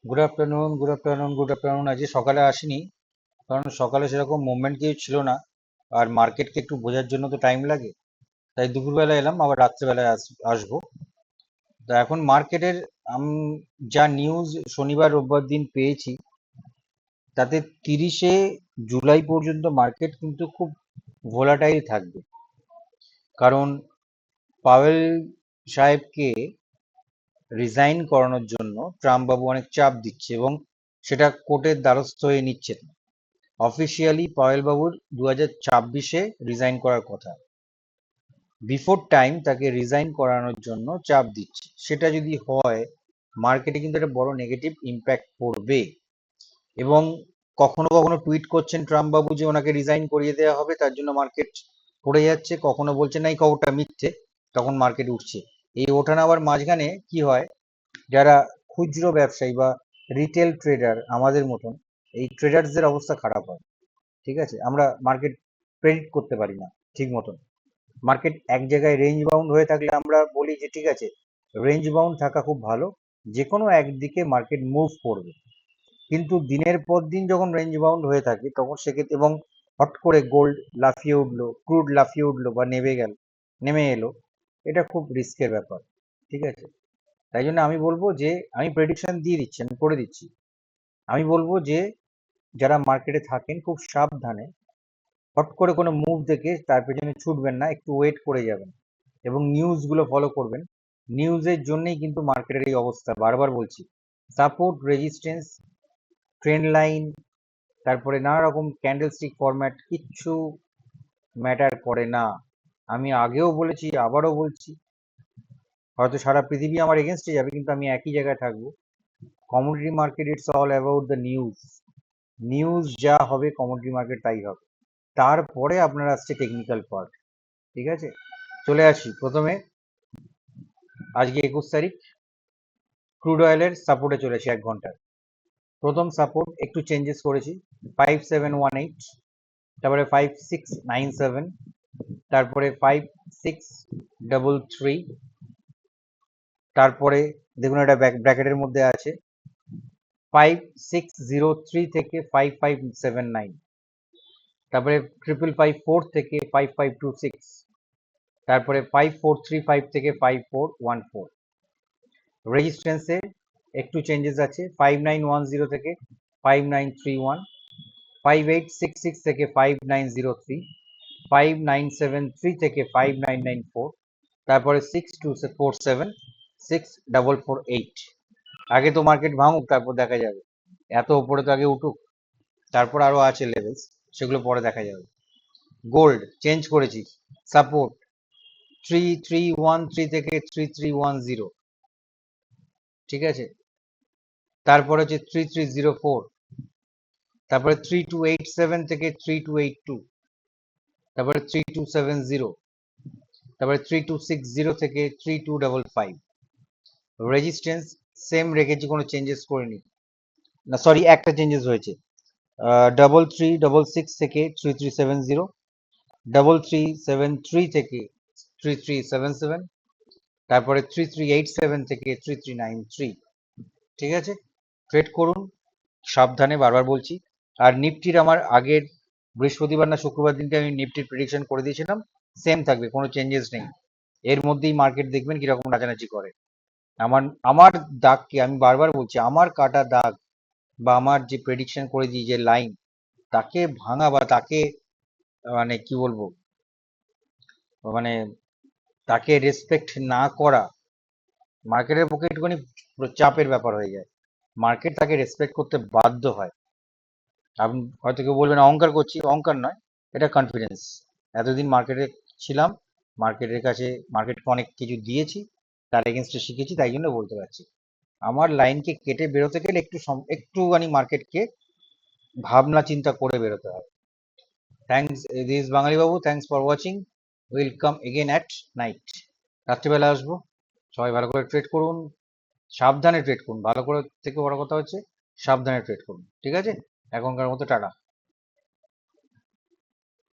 Good afternoon. আজকে সকালে আসিনি, কারণ সকালে সেরকম মুভমেন্ট কিছু ছিল না। আর মার্কেটকে একটু বোঝার জন্য তো টাইম লাগে, তাই দুপুরবেলা এলাম, আবার রাত্রেবেলায় আসবো। তো এখন মার্কেটের যা নিউজ শনিবার রোববার দিন পেয়েছি, তাতে 30শে জুলাই পর্যন্ত মার্কেট কিন্তু খুব ভোলাটাইল থাকবে। কারণ পাওয়েল সাহেবকে রিজাইন করানোর জন্য ট্রাম্প বাবু অনেক চাপ দিচ্ছে, এবং সেটা কোর্টের দ্বারস্থ হয়ে নিচ্ছে। অফিসিয়ালি পাওয়েল বাবুর 2026-এ রিজাইন করার কথা, বিফোর টাইম তাকে রিজাইন করানোর জন্য চাপ দিচ্ছে। সেটা যদি হয়, মার্কেটে কিন্তু একটা বড় নেগেটিভ ইম্প্যাক্ট পড়বে। এবং কখনো কখনো টুইট করছেন ট্রাম্প বাবু যে ওনাকে রিজাইন করিয়ে দেওয়া হবে, তার জন্য মার্কেট পড়ে যাচ্ছে। কখনো বলছেন না এই খবরটা মিথ্যে, তখন মার্কেট উঠছে। এই ওঠানামার মাঝখানে কি হয়, যারা খুচরো ব্যবসায়ী বা রিটেল ট্রেডার আমাদের মতন, এই ট্রেডার্সদের অবস্থা খারাপ হয়। ঠিক আছে, আমরা মার্কেট প্রেডিক্ট করতে পারি না ঠিক মতন। মার্কেট এক জায়গায় রেঞ্জ বাউন্ড হয়ে থাকলে আমরা বলি যে ঠিক আছে, রেঞ্জ বাউন্ড থাকা খুব ভালো, যে কোনো একদিকে মার্কেট মুভ করবে। কিন্তু দিনের পর দিন যখন রেঞ্জ বাউন্ড হয়ে থাকে, তখন সেক্ষেত্রে এবং হট করে গোল্ড লাফিয়ে উঠলো, ক্রুড লাফিয়ে উঠলো বা নেমে এলো, এটা খুব রিস্কের ব্যাপার। ঠিক আছে, তাই জন্য আমি বলবো যে, আমি প্রেডিকশন দিয়ে দিচ্ছি, আমি করে দিচ্ছি। আমি বলবো যে যারা মার্কেটে থাকেন খুব সাবধানে, হট করে কোনো মুভ দেখে তার পেছনে ছুটবেন না, একটু ওয়েট করে যাবেন এবং নিউজগুলো ফলো করবেন। নিউজের জন্যই কিন্তু মার্কেটের এই অবস্থা, বারবার বলছি। সাপোর্ট, রেজিস্ট্যান্স, ট্রেন্ড লাইন, তারপরে নানা রকম ক্যান্ডেলস্টিক ফরম্যাট কিচ্ছু ম্যাটার করে না। আমি আগেও বলেছি, আবারও বলছি। হয়তো সারা পৃথিবী আমার এগেনস্টে যাবে, কিন্তু আমি একই জায়গায় থাকবো। Commodity market, it's all about the news. News যা হবে কমোডিটি মার্কেট তাই হবে। তারপরে আপনার আসছে টেকনিক্যাল পার্ট। ঠিক আছে, চলে আসি প্রথমে। আজকে 21 তারিখ, ক্রুড অয়েলের সাপোর্টে চলেছি 1 ঘন্টার। প্রথম সাপোর্ট একটু চেঞ্জেস করেছি, 5718, তারপরে 5697, তারপরে 5633, তারপরে দেখুন এটা ব্র্যাকেটের মধ্যে আছে 5603 থেকে 5579, তারপরে 5554 থেকে 5526, তারপরে 5435 থেকে 5414। রেজিস্ট্যান্সে একটু চেঞ্জেস আছে, 5910 থেকে 5931, 5866 থেকে 5903, 5973 থেকে 5994, তারপরে 6247, 6448। আগে তো মার্কেট ভাঙুক, তারপর দেখা যাবে। এত উপরে তো আগে উঠুক, তারপর আরো আছে লেভেলস, সেগুলো পরে দেখা যাবে। গোল্ড চেঞ্জ করেছি, সাপোর্ট 3313 থেকে 3310। ঠিক আছে, তারপরে হচ্ছে 3304, তারপরে 3287 থেকে 3282, তারপরে 3270, তারপরে 3260 থেকে 3255। রেজিস্ট্যান্স সেম রেখেছি, কোনো চেঞ্জেস করিনি। না সরি, একটা চেঞ্জেস হয়েছে, 3366 থেকে 3370, 3373 থেকে 3377, তারপরে 3387 থেকে 3393। ঠিক আছে, ট্রেড করুন সাবধানে, বারবার বলছি। আর নিফটির আমার আগের বৃহস্পতিবার না শুক্রবার দিনকে আমি নিফটির প্রেডিকশন করে দিয়েছিলাম, সেম থাকবে, কোনো চেঞ্জেস নেই। এর মধ্যেই মার্কেট দেখবেন কিরকম নাচানাচি করে। আমার আমার দাগকে আমি বারবার বলছি, আমার কাটা দাগ বা আমার যে প্রেডিকশন করে দিই যে লাইন, তাকে ভাঙা বা তাকে মানে কি বলবো, মানে তাকে রেসপেক্ট না করা মার্কেটের পক্ষে একটুখানি চাপের ব্যাপার হয়ে যায়। মার্কেট তাকে রেসপেক্ট করতে বাধ্য হয়। আপনি হয়তো কেউ বলবেন অহংকার করছি, অহংকার নয়, এটা কনফিডেন্স। এতদিন মার্কেটে ছিলাম, মার্কেটের কাছে মার্কেটকে অনেক কিছু দিয়েছি, তার এগেনস্টে শিখেছি, তাই জন্য বলতে পারছি। আমার লাইনকে কেটে বেরোতে গেলে একটুখানি মার্কেটকে ভাবনা চিন্তা করে বেরোতে হয়। থ্যাংকস দিস বাঙালি বাবু, thanks for watching. Will come again at night. রাত্রিবেলা আসবো। সবাই ভালো করে ট্রেড করুন, সাবধানে ট্রেড করুন। ভালো করে থেকে বড় কথা হচ্ছে সাবধানে ট্রেড করুন। ঠিক আছে, এখনকার মতো টাটা।